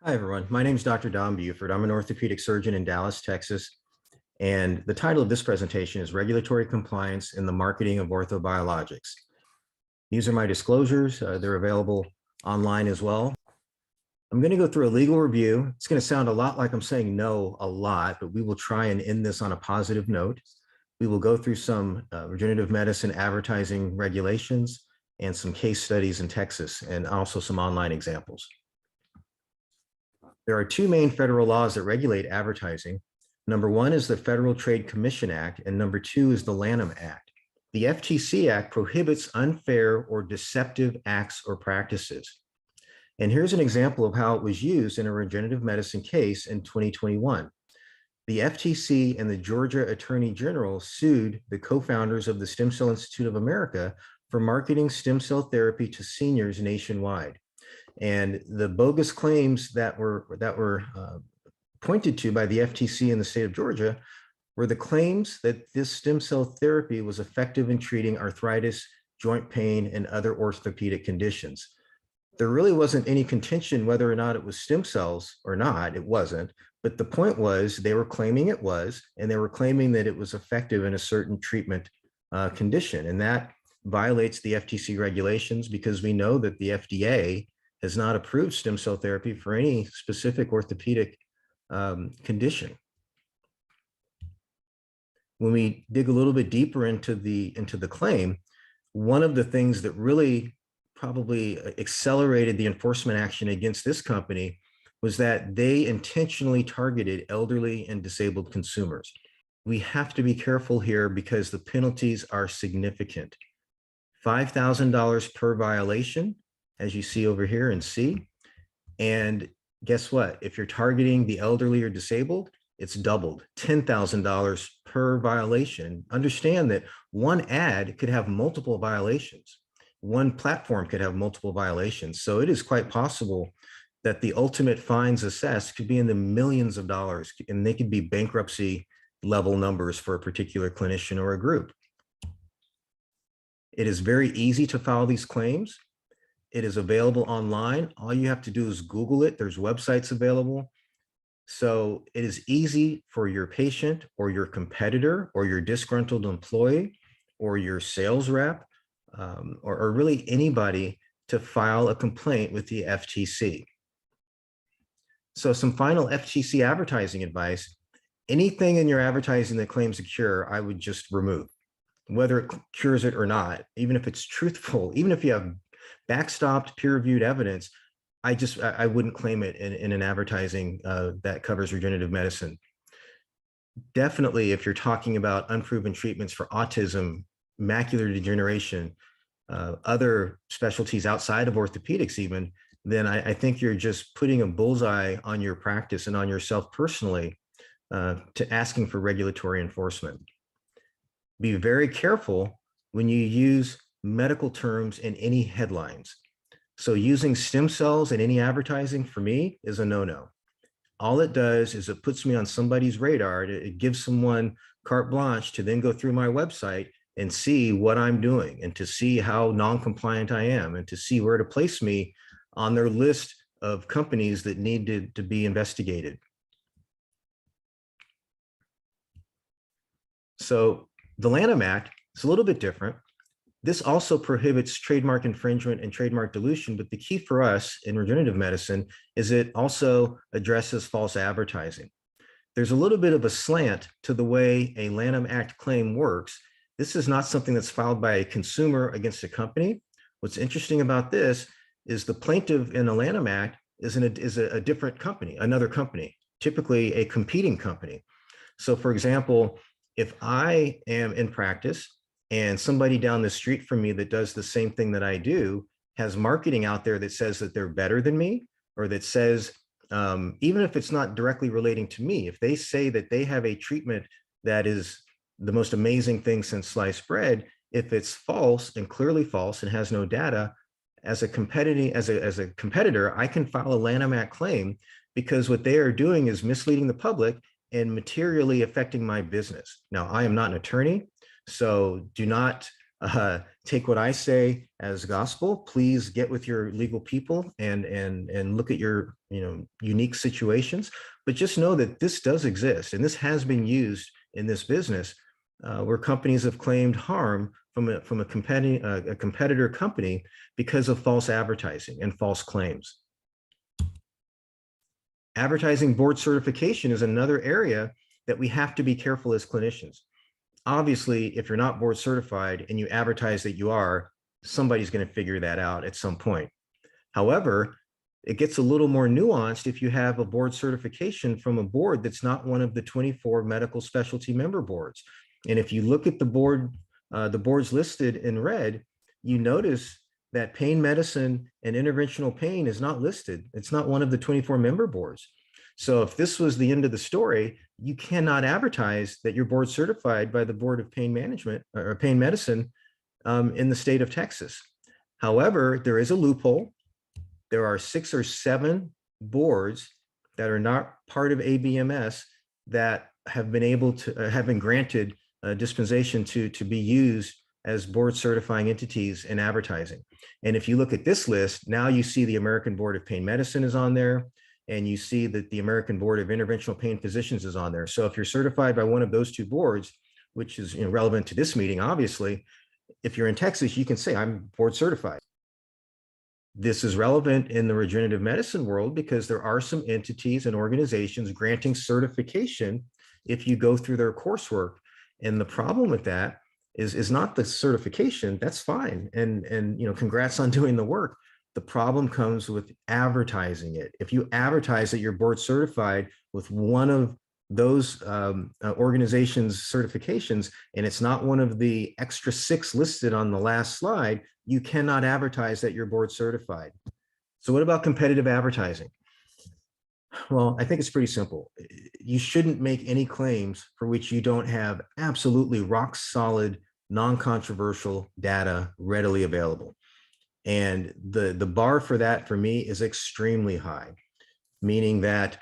Hi, everyone. My name is Dr. Don Buford. I'm an orthopedic surgeon in Dallas, Texas. And the title of this presentation is Regulatory Compliance in the Marketing of Orthobiologics. These are my disclosures. They're available online as well. I'm going to go through a legal review. It's going to sound a lot like I'm saying no a lot, but we will try and end this on a positive note. We will go through some regenerative medicine advertising regulations and some case studies in Texas, and also some online examples. There are two main federal laws that regulate advertising. Number one is the Federal Trade Commission Act, and number two is the Lanham Act. The FTC Act prohibits unfair or deceptive acts or practices. And here's an example of how it was used in a regenerative medicine case in 2021. The FTC and the Georgia Attorney General sued the co-founders of the Stem Cell Institute of America for marketing stem cell therapy to seniors nationwide. And the bogus claims that were pointed to by the FTC in the state of Georgia were the claims that this stem cell therapy was effective in treating arthritis, joint pain, and other orthopedic conditions. There really wasn't any contention whether or not it was stem cells or not. It wasn't. But the point was they were claiming it was, and they were claiming that it was effective in a certain treatment condition. And that violates the FTC regulations, because we know that the FDA has not approved stem cell therapy for any specific orthopedic condition. When we dig a little bit deeper into the claim, one of the things that really probably accelerated the enforcement action against this company was that they intentionally targeted elderly and disabled consumers. We have to be careful here because the penalties are significant. $5,000 per violation, as you see over here in C. And guess what? If you're targeting the elderly or disabled, it's doubled, $10,000 per violation. Understand that one ad could have multiple violations. One platform could have multiple violations. So it is quite possible that the ultimate fines assessed could be in the millions of dollars, and they could be bankruptcy level numbers for a particular clinician or a group. It is very easy to file these claims. It is available online. All you have to do is Google it. There's websites available. So it is easy for your patient or your competitor or your disgruntled employee or your sales rep or really anybody to file a complaint with the FTC. So some final FTC advertising advice: anything in your advertising that claims a cure, I would just remove, whether it cures it or not. Even if it's truthful, even if you have backstopped peer-reviewed evidence, I wouldn't claim it in an advertising that covers regenerative medicine. Definitely, if you're talking about unproven treatments for autism, macular degeneration, other specialties outside of orthopedics even, then I think you're just putting a bullseye on your practice and on yourself personally to asking for regulatory enforcement. Be very careful when you use medical terms in any headlines. So using stem cells in any advertising for me is a no-no. All it does is it puts me on somebody's radar. It gives someone carte blanche to then go through my website and see what I'm doing, and to see how non-compliant I am, and to see where to place me on their list of companies that need to be investigated. So the Lanham Act is a little bit different. This also prohibits trademark infringement and trademark dilution, but the key for us in regenerative medicine is it also addresses false advertising. There's a little bit of a slant to the way a Lanham Act claim works. This is not something that's filed by a consumer against a company. What's interesting about this is the plaintiff in the Lanham Act is a different company, another company, typically a competing company. So for example, if I am in practice and somebody down the street from me that does the same thing that I do has marketing out there that says that they're better than me, or that says, even if it's not directly relating to me, if they say that they have a treatment that is the most amazing thing since sliced bread, if it's false and clearly false and has no data, as a competitor, I can file a Lanham Act claim, because what they are doing is misleading the public and materially affecting my business. Now, I am not an attorney, so do not take what I say as gospel. Please get with your legal people and look at your unique situations. But just know that this does exist, and this has been used in this business, where companies have claimed harm from a competitor company because of false advertising and false claims. Advertising board certification is another area that we have to be careful as clinicians. Obviously, if you're not board certified and you advertise that you are, somebody's going to figure that out at some point. However, it gets a little more nuanced if you have a board certification from a board that's not one of the 24 medical specialty member boards. And if you look at the boards listed in red, you notice that pain medicine and interventional pain is not listed. It's not one of the 24 member boards. So if this was the end of the story, you cannot advertise that you're board certified by the Board of Pain Management or Pain Medicine in the state of Texas. However, there is a loophole. There are 6 or 7 boards that are not part of ABMS that have been granted a dispensation to be used as board certifying entities in advertising. And if you look at this list, now you see the American Board of Pain Medicine is on there, and you see that the American Board of Interventional Pain Physicians is on there. So if you're certified by one of those 2 boards, which is relevant to this meeting, obviously, if you're in Texas, you can say, I'm board certified. This is relevant in the regenerative medicine world because there are some entities and organizations granting certification if you go through their coursework. And the problem with that is not the certification. That's fine. And congrats on doing the work. The problem comes with advertising it. If you advertise that you're board certified with one of those organizations' certifications, and it's not one of the extra 6 listed on the last slide, you cannot advertise that you're board certified. So what about competitive advertising? Well, I think it's pretty simple. You shouldn't make any claims for which you don't have absolutely rock solid, non-controversial data readily available. And the bar for that for me is extremely high, meaning that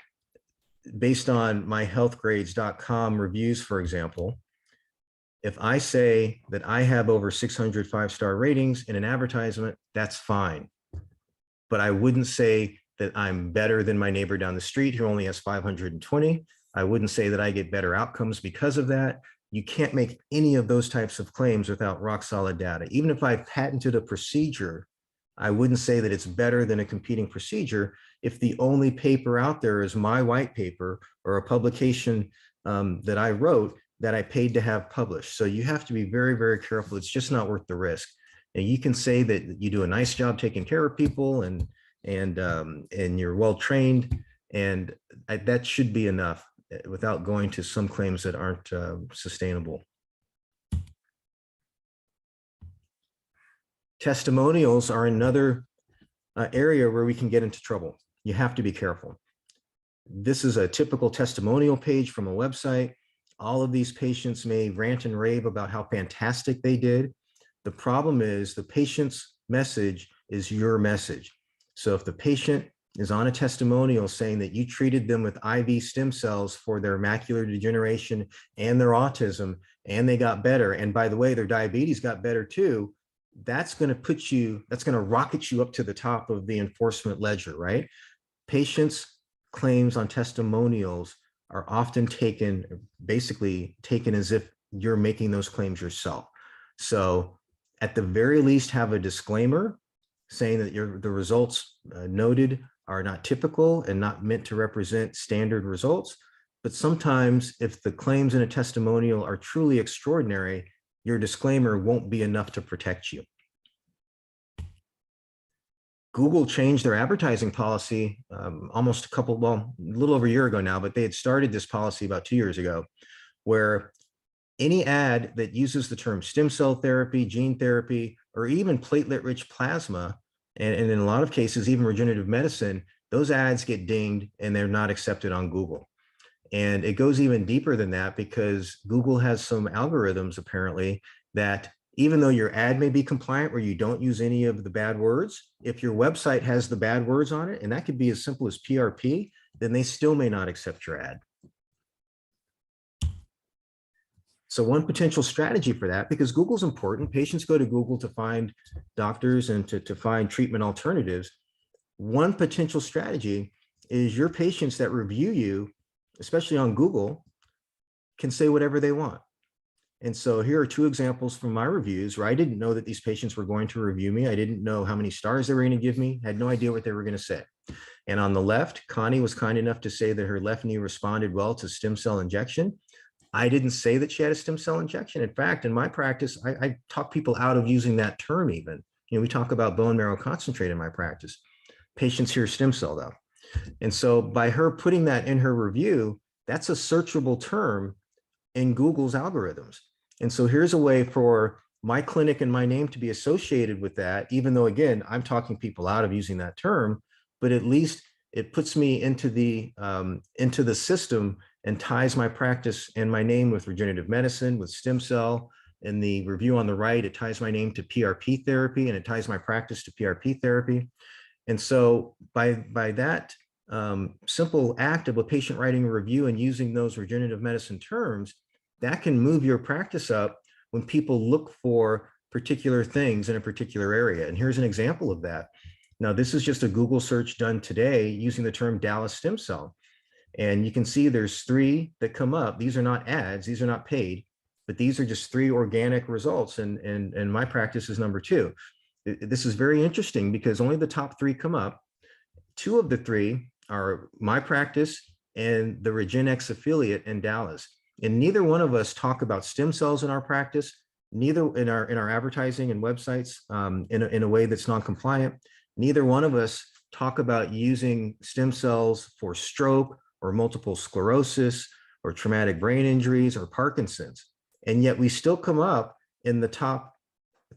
based on myhealthgrades.com reviews, for example, if I say that I have over 600 5-star ratings in an advertisement, that's fine. But I wouldn't say that I'm better than my neighbor down the street who only has 520. I wouldn't say that I get better outcomes because of that. You can't make any of those types of claims without rock solid data. Even if I patented a procedure, I wouldn't say that it's better than a competing procedure if the only paper out there is my white paper or a publication that I wrote that I paid to have published. So you have to be very, very careful. It's just not worth the risk. And you can say that you do a nice job taking care of people and you're well trained, and that should be enough without going to some claims that aren't sustainable. Testimonials are another area where we can get into trouble. You have to be careful. This is a typical testimonial page from a website. All of these patients may rant and rave about how fantastic they did. The problem is the patient's message is your message. So if the patient is on a testimonial saying that you treated them with IV stem cells for their macular degeneration and their autism, and they got better, and by the way, their diabetes got better too, that's going to rocket you up to the top of the enforcement ledger, right? Patients' claims on testimonials are often basically taken as if you're making those claims yourself. So at the very least, have a disclaimer saying that the results noted are not typical and not meant to represent standard results. But sometimes if the claims in a testimonial are truly extraordinary, your disclaimer won't be enough to protect you. Google changed their advertising policy a little over a year ago now, but they had started this policy about 2 years ago, where any ad that uses the term stem cell therapy, gene therapy, or even platelet-rich plasma, and in a lot of cases, even regenerative medicine, those ads get dinged and they're not accepted on Google. And it goes even deeper than that because Google has some algorithms apparently that even though your ad may be compliant where you don't use any of the bad words, if your website has the bad words on it, and that could be as simple as PRP, then they still may not accept your ad. So one potential strategy for that, because Google's important, patients go to Google to find doctors and to find treatment alternatives. One potential strategy is your patients that review you, especially on Google, can say whatever they want. And so here are two examples from my reviews where I didn't know that these patients were going to review me. I didn't know how many stars they were going to give me, had no idea what they were going to say. And on the left, Connie was kind enough to say that her left knee responded well to stem cell injection. I didn't say that she had a stem cell injection. In fact, in my practice, I talk people out of using that term even. You know, we talk about bone marrow concentrate in my practice. Patients hear stem cell though. And so by her putting that in her review, that's a searchable term in Google's algorithms. And so here's a way for my clinic and my name to be associated with that, even though, again, I'm talking people out of using that term, but at least it puts me into the system and ties my practice and my name with regenerative medicine, with stem cell. In the review on the right, it ties my name to PRP therapy, and it ties my practice to PRP therapy. And so by that simple act of a patient writing a review and using those regenerative medicine terms, that can move your practice up when people look for particular things in a particular area. And here's an example of that. Now, this is just a Google search done today using the term Dallas stem cell. And you can see there's 3 that come up. These are not ads, these are not paid, but these are just 3 organic results. And my practice is number 2. This is very interesting because only the top 3 come up. 2 of the 3 are my practice and the RegenX affiliate in Dallas. And neither one of us talk about stem cells in our practice, neither in our advertising and websites in a way that's non-compliant. Neither one of us talk about using stem cells for stroke or multiple sclerosis or traumatic brain injuries or Parkinson's. And yet we still come up in the top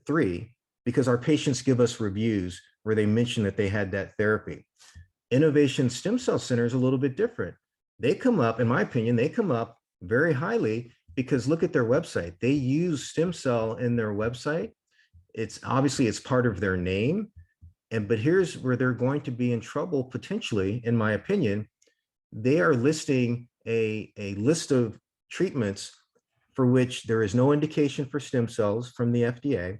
3 because our patients give us reviews where they mention that they had that therapy. Innovation Stem Cell Center is a little bit different. They come up, in my opinion, they come up very highly because look at their website. They use stem cell in their website. It's obviously it's part of their name. But here's where they're going to be in trouble potentially, in my opinion. They are listing a list of treatments for which there is no indication for stem cells from the FDA.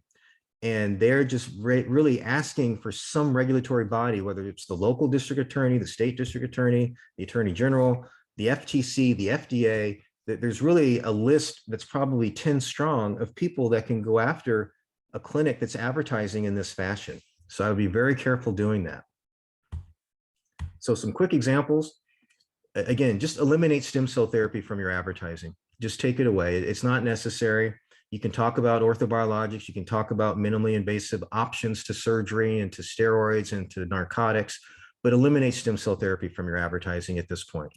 And they're just really asking for some regulatory body, whether it's the local district attorney, the state district attorney, the attorney general, the FTC, the FDA. There's really a list that's probably 10 strong of people that can go after a clinic that's advertising in this fashion. So I would be very careful doing that. So some quick examples. Again, just eliminate stem cell therapy from your advertising. Just take it away. It's not necessary. You can talk about orthobiologics. You can talk about minimally invasive options to surgery and to steroids and to narcotics, but eliminate stem cell therapy from your advertising at this point.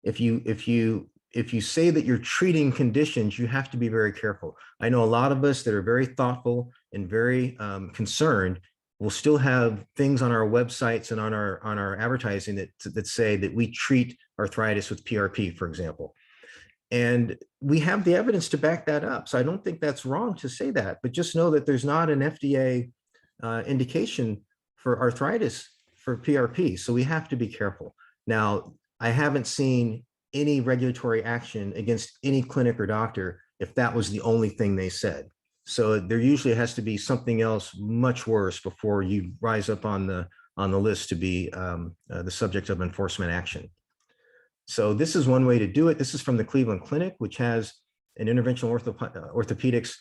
If you say that you're treating conditions, you have to be very careful. I know a lot of us that are very thoughtful and very concerned will still have things on our websites and on our advertising that say that we treat arthritis with PRP, for example. And we have the evidence to back that up. So I don't think that's wrong to say that, but just know that there's not an FDA indication for arthritis for PRP. So we have to be careful. Now, I haven't seen any regulatory action against any clinic or doctor if that was the only thing they said. So there usually has to be something else much worse before you rise up on the list to be the subject of enforcement action. So this is one way to do it. This is from the Cleveland Clinic, which has an interventional orthopedics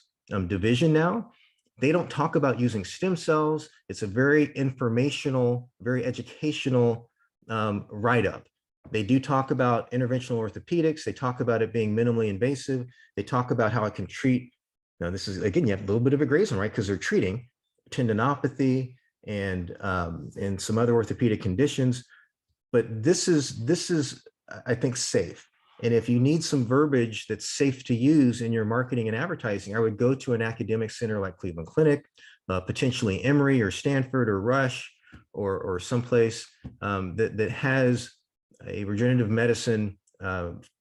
division now. They don't talk about using stem cells. It's a very informational, very educational write-up. They do talk about interventional orthopedics. They talk about it being minimally invasive. They talk about how it can treat. Now, this is, again, you have a little bit of a gray zone, right? Because they're treating tendinopathy and some other orthopedic conditions. But this is, I think, safe. And if you need some verbiage that's safe to use in your marketing and advertising, I would go to an academic center like Cleveland Clinic, potentially Emory or Stanford or Rush or someplace that has a regenerative medicine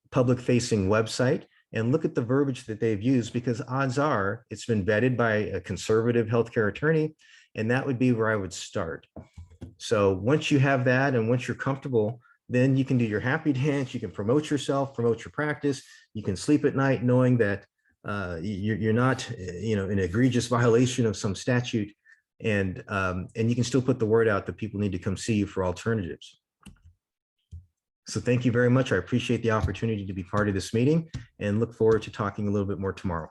public-facing website, and look at the verbiage that they've used, because odds are it's been vetted by a conservative healthcare attorney, and that would be where I would start. So once you have that, and once you're comfortable then you can do your happy dance. You can promote yourself, promote your practice. You can sleep at night knowing that you're not, in an egregious violation of some statute, and you can still put the word out that people need to come see you for alternatives. So thank you very much. I appreciate the opportunity to be part of this meeting and look forward to talking a little bit more tomorrow.